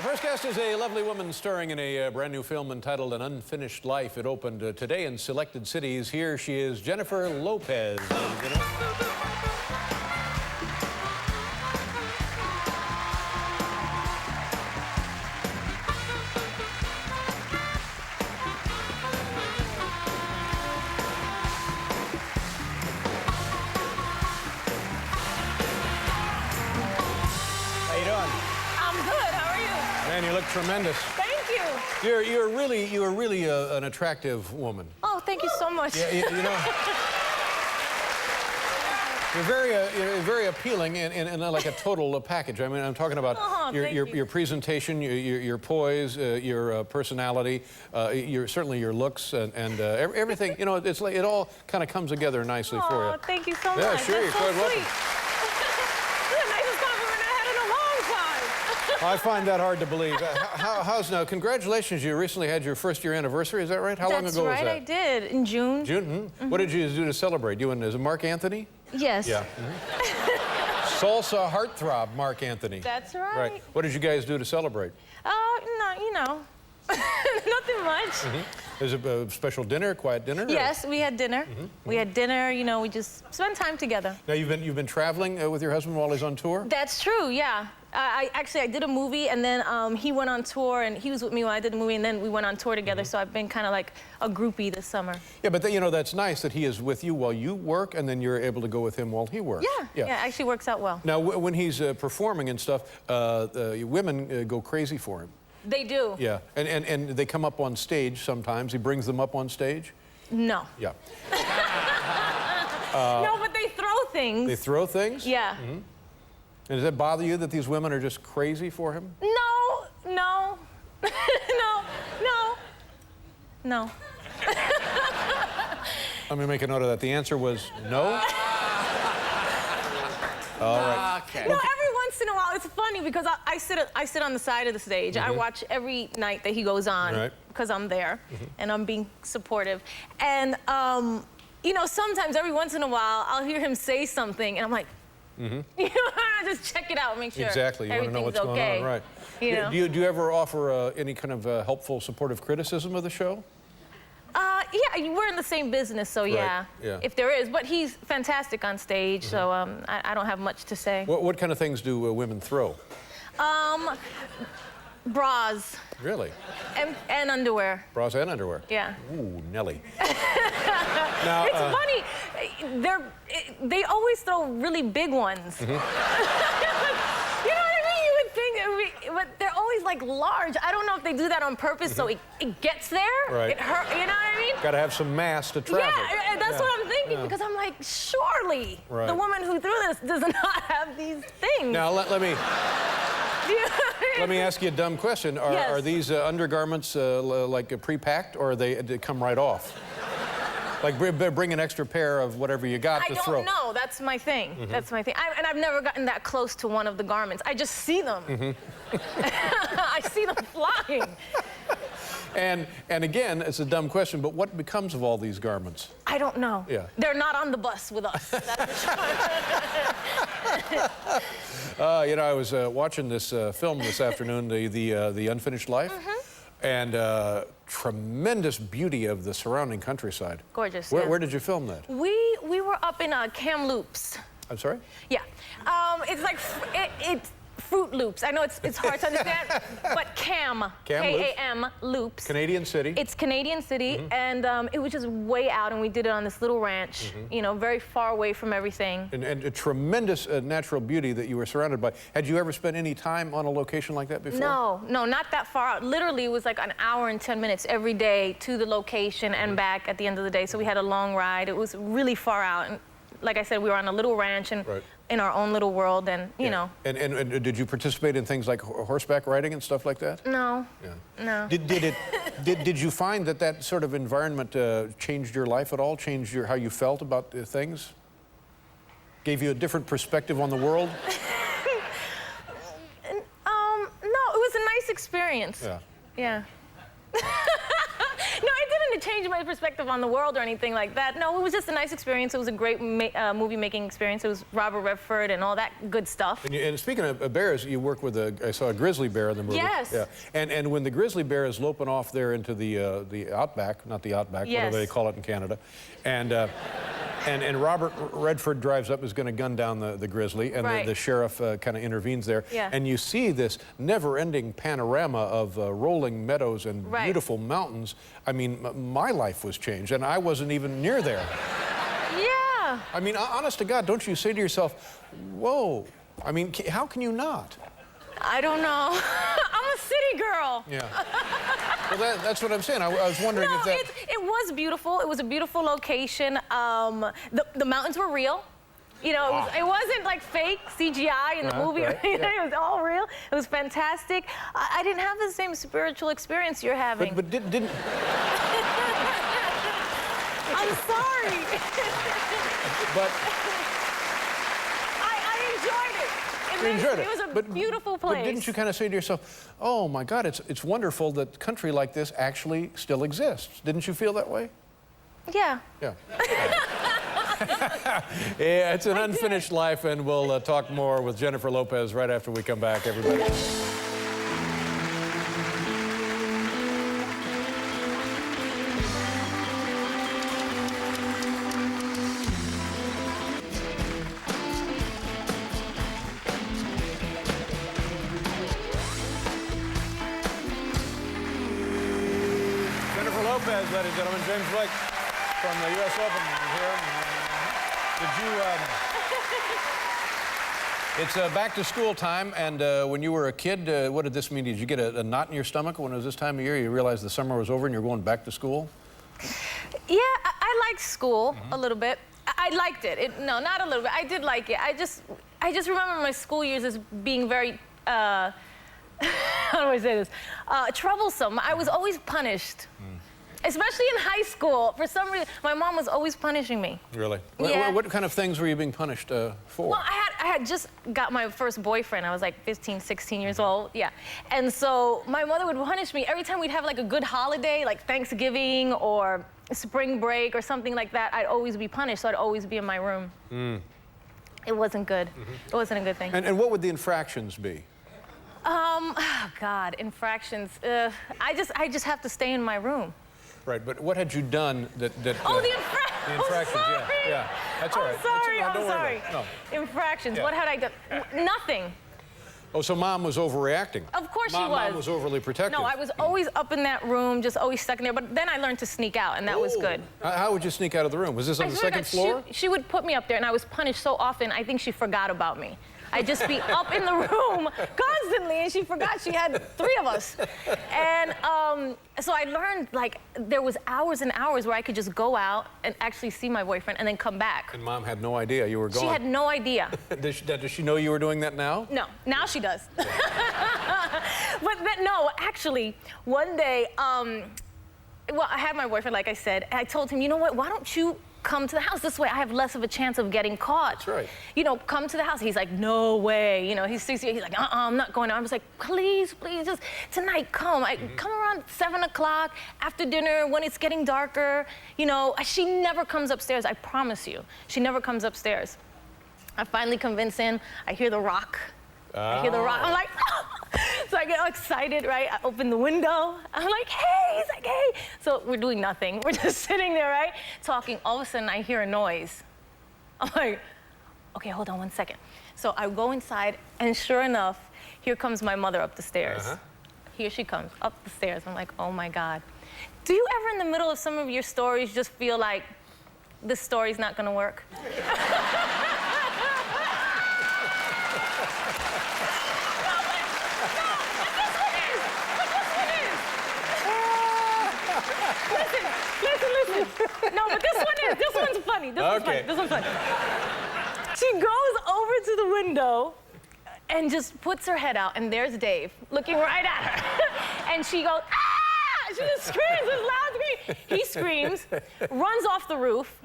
Our first guest is a lovely woman starring in a brand new film entitled An Unfinished Life. It opened today in selected cities. Here she is, Jennifer Lopez. How you doing? I'm good. How are you? Man, you look tremendous. Thank you. You're really an attractive woman. Oh, thank you so much. Yeah, you know. You're very appealing in like a total package. I mean, I'm talking about your presentation, your poise, your personality, certainly your looks, and everything. You know, it's like it all kind of comes together nicely for you. Oh, thank you so much. Yeah, sure. That's You're so quite welcome. sweet. This is the nicest compliment I had in a long time. I find that hard to believe. How's now? Congratulations! You recently had your first-year anniversary. Is that right? How long ago was that? That's right. I did in June. June. Mm-hmm. What did you do to celebrate? You and is it Mark Anthony? Yes. Yeah. Mm-hmm. Salsa heartthrob, Mark Anthony. That's right. Right. What did you guys do to celebrate? No, you know, nothing much. Mm-hmm. Is it a special dinner, quiet dinner? Yes, we had dinner. Mm-hmm. We had dinner. You know, we just spent time together. Now you've been traveling with your husband while he's on tour? That's true. Yeah. I did a movie, and then he went on tour, and he was with me while I did the movie, and then we went on tour together. So I've been kind of like a groupie this summer. Yeah, but you know that's nice that he is with you while you work, and then you're able to go with him while he works. Yeah. It actually works out well. Now when he's performing and stuff, women go crazy for him. They do. Yeah, and they come up on stage sometimes. He brings them up on stage. No. Yeah. No, but they throw things. They throw things? Yeah. Mm-hmm. And does that bother you that these women are just crazy for him? No, no, no. Let me make a note of that. The answer was no? All right. Okay. No, every once in a while, it's funny because I sit on the side of the stage. I watch every night that he goes on because I'm there and I'm being supportive. And, you know, sometimes every once in a while, I'll hear him say something and I'm like, you know, I just check it out, make sure Exactly. You want to know what's going on, right? You know? Do you ever offer any kind of helpful, supportive criticism of the show? Yeah, we're in the same business, so yeah, if there is. But he's fantastic on stage, so I don't have much to say. What kind of things do women throw? Bras. Really? And underwear. Bras and underwear? Yeah. Ooh, Nelly. Now, it's funny. They always throw really big ones. You know what I mean? You would think, but they're always like large. I don't know if they do that on purpose so it gets there. Right. It hurt. You know what I mean? Got to have some mass to travel. Yeah, that's what I'm thinking because I'm like, surely the woman who threw this does not have these things. Now let me. Let me ask you a dumb question. Are these undergarments like pre-packed, or they come right off? Like bring an extra pair of whatever you got to throw. I don't know. That's my thing. That's my thing. And I've never gotten that close to one of the garments. I just see them. I see them flying. And again, it's a dumb question, but what becomes of all these garments? I don't know. Yeah. They're not on the bus with us. That's for sure. You know, I was watching this film this afternoon, the Unfinished Life, and tremendous beauty of the surrounding countryside. Gorgeous. Where did you film that? We were up in Kamloops. I'm sorry? Yeah. It's like it's Fruit Loops. I know it's hard to understand, but K-A-M Loops. Canadian city. It's Canadian city, and it was just way out, and we did it on this little ranch, you know, very far away from everything. And a tremendous natural beauty that you were surrounded by. Had you ever spent any time on a location like that before? No, not that far out. Literally, it was like an hour and 10 minutes every day to the location and back at the end of the day. So we had a long ride. It was really far out. And like I said, we were on a little ranch and in our own little world, and you know. And did you participate in things like horseback riding and stuff like that? No. Yeah. No. Did you find that sort of environment changed your life at all? Changed how you felt about things? Gave you a different perspective on the world? No, it was a nice experience. Yeah. Yeah. No, it didn't trying to change my perspective on the world or anything like that. No, it was just a nice experience. It was a great movie-making experience. It was Robert Redford and all that good stuff. And speaking of bears, you work with I saw a grizzly bear in the movie. Yes. Yeah. And when the grizzly bear is loping off there into the outback, not the outback, yes. whatever they call it in Canada, and Robert Redford drives up, is going to gun down the grizzly, and right. the sheriff kind of intervenes there. Yeah. And you see this never-ending panorama of rolling meadows and right. beautiful mountains. I mean, my life was changed, and I wasn't even near there. Yeah. I mean, honest to God, don't you say to yourself, whoa, I mean, how can you not? I don't know. I'm a city girl. Yeah. Well, that's what I'm saying. I was wondering if that... It was beautiful. It was a beautiful location. The mountains were real. You know, it wasn't like fake CGI in the movie. Right. Yeah. It was all real. It was fantastic. I didn't have the same spiritual experience you're having. But didn't... I'm sorry. But... I enjoyed it. You enjoyed it. It was a beautiful place. But didn't you kind of say to yourself, oh my God, it's wonderful that country like this actually still exists? Didn't you feel that way? Yeah. Yeah. Yeah, it's an unfinished life, and we'll talk more with Jennifer Lopez right after we come back, everybody. Lopez, ladies and gentlemen, James Blake from the U.S. Open here. It's back to school time, and when you were a kid, what did this mean? Did you get a knot in your stomach when it was this time of year? You realized the summer was over and you're going back to school? Yeah, I liked school a little bit. I liked it. No, not a little bit. I did like it. I just remember my school years as being very, how do I say this? Troublesome. I was always punished. Especially in high school. For some reason, my mom was always punishing me. Really? Yeah. What kind of things were you being punished for? Well, I had just got my first boyfriend. I was like 15, 16 years old. Yeah. And so my mother would punish me every time we'd have like a good holiday, like Thanksgiving or spring break or something like that. I'd always be punished, so I'd always be in my room. It wasn't good. It wasn't a good thing. And what would the infractions be? Oh God, infractions. I just have to stay in my room. Right, but what had you done that the infractions, yeah. That's all right. I'm sorry. No. Infractions, yeah. What had I done? Nothing. Oh, so Mom was overreacting. Of course she was. Mom was overly protective. No, I was always up in that room, just always stuck in there. But then I learned to sneak out, and that was good. How would you sneak out of the room? Was this on the second floor? She would put me up there, and I was punished so often, I think she forgot about me. I'd just be up in the room constantly, and she forgot she had 3 of us. And so I learned, like, there was hours and hours where I could just go out and actually see my boyfriend and then come back. And Mom had no idea you were gone. She had no idea. Does she know you were doing that now? No, now she does. But no, actually, one day, well, I had my boyfriend, like I said, and I told him, you know what, why don't you come to the house? This way I have less of a chance of getting caught. That's right. You know, come to the house. He's like, no way. You know, he's 68. He's like, I'm not going out. I was like, please, just tonight come. Come around 7 o'clock after dinner when it's getting darker. You know, she never comes upstairs. I promise you. She never comes upstairs. I finally convince him. I hear the rock. I hear the rock. I'm like, oh! So I get all excited, right? I open the window. I'm like, hey. He's like, hey. So we're doing nothing. We're just sitting there, right? Talking. All of a sudden, I hear a noise. I'm like, okay, hold on 1 second. So I go inside, and sure enough, here comes my mother up the stairs. Here she comes, up the stairs. I'm like, oh, my God. Do you ever, in the middle of some of your stories, just feel like this story's not going to work? Listen. No, but this one's funny. This one's funny. She goes over to the window and just puts her head out, and there's Dave looking right at her. And she goes, ah! She just screams this loud scream. He screams, runs off the roof,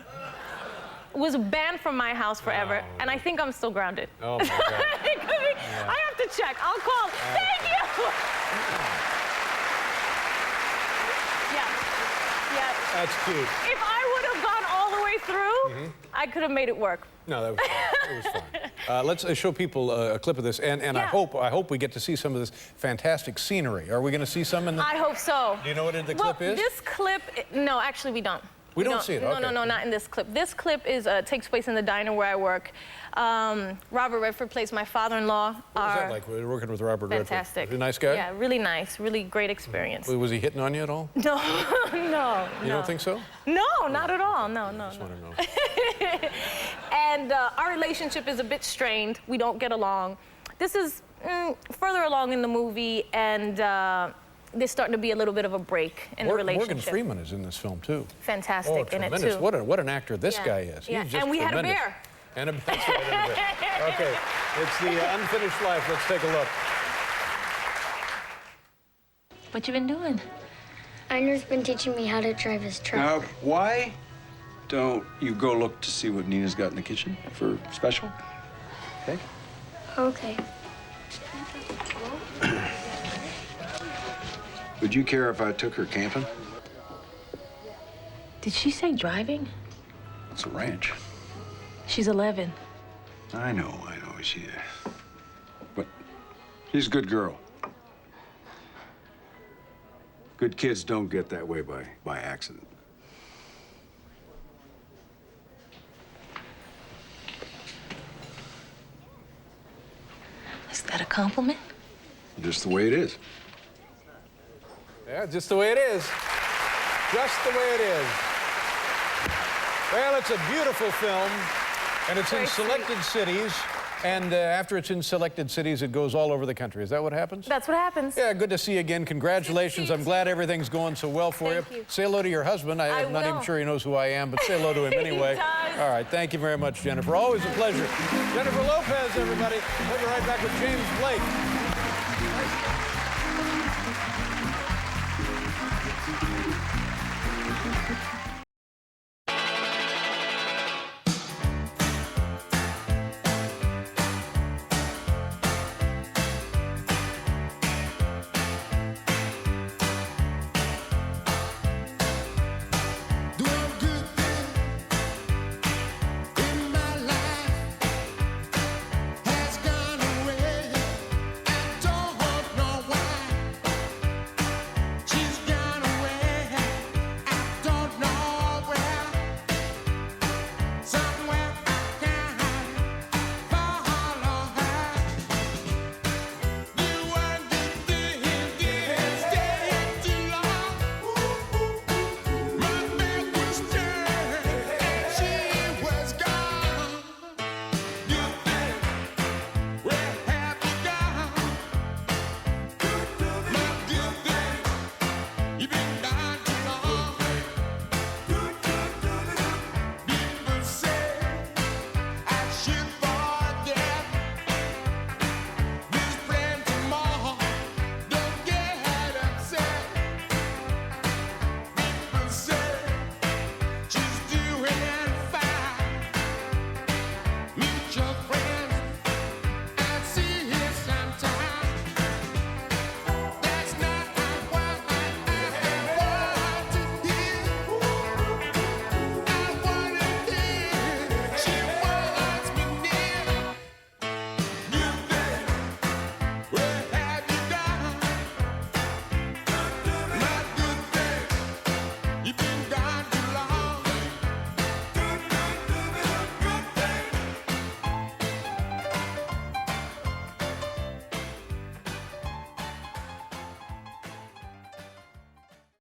was banned from my house forever, and I think I'm still grounded. Oh, my God. It could be. Yeah. I have to check. I'll call. Thank you. yet. That's cute. If I would have gone all the way through, I could have made it work. No, that was fine. It was fine. Let's show people a clip of this, and Yeah. I hope we get to see some of this fantastic scenery. Are we going to see some in the? I hope so. Do you know what the clip is? This clip, no, actually we don't. We don't see it. No, okay. no, not in this clip. This clip is takes place in the diner where I work. Robert Redford plays my father-in-law. What was that like? We're working with Robert Redford. Fantastic. Is he a nice guy? Yeah, really nice. Really great experience. Was he hitting on you at all? No, no. You don't think so? No, not at all. No. Just want to know. And our relationship is a bit strained. We don't get along. This is further along in the movie, and there's starting to be a little bit of a break in the relationship. Morgan Freeman is in this film too. Fantastic in it tremendous. too. What an actor this guy is. Yeah. He's just And we tremendous. had a bear. And that's right, and a bear. Okay, it's the Unfinished Life. Let's take a look. What you been doing? Einer's been teaching me how to drive his truck. Now, why don't you go look to see what Nina's got in the kitchen for special? Okay? Okay. Would you care if I took her camping? Did she say driving? It's a ranch. She's 11. I know. But she's a good girl. Good kids don't get that way by accident. Is that a compliment? Just the way it is. Yeah, just the way it is. Just the way it is. Well, it's a beautiful film, and it's in selected cities. And after it's in selected cities, it goes all over the country. Is that what happens? That's what happens. Yeah, good to see you again. Congratulations. I'm glad everything's going so well for you. Thank you. Say hello to your husband. I'm not even sure he knows who I am, but say hello to him anyway. He does. All right, thank you very much, Jennifer. Always a pleasure. Jennifer Lopez, everybody. We'll be right back with James Blake.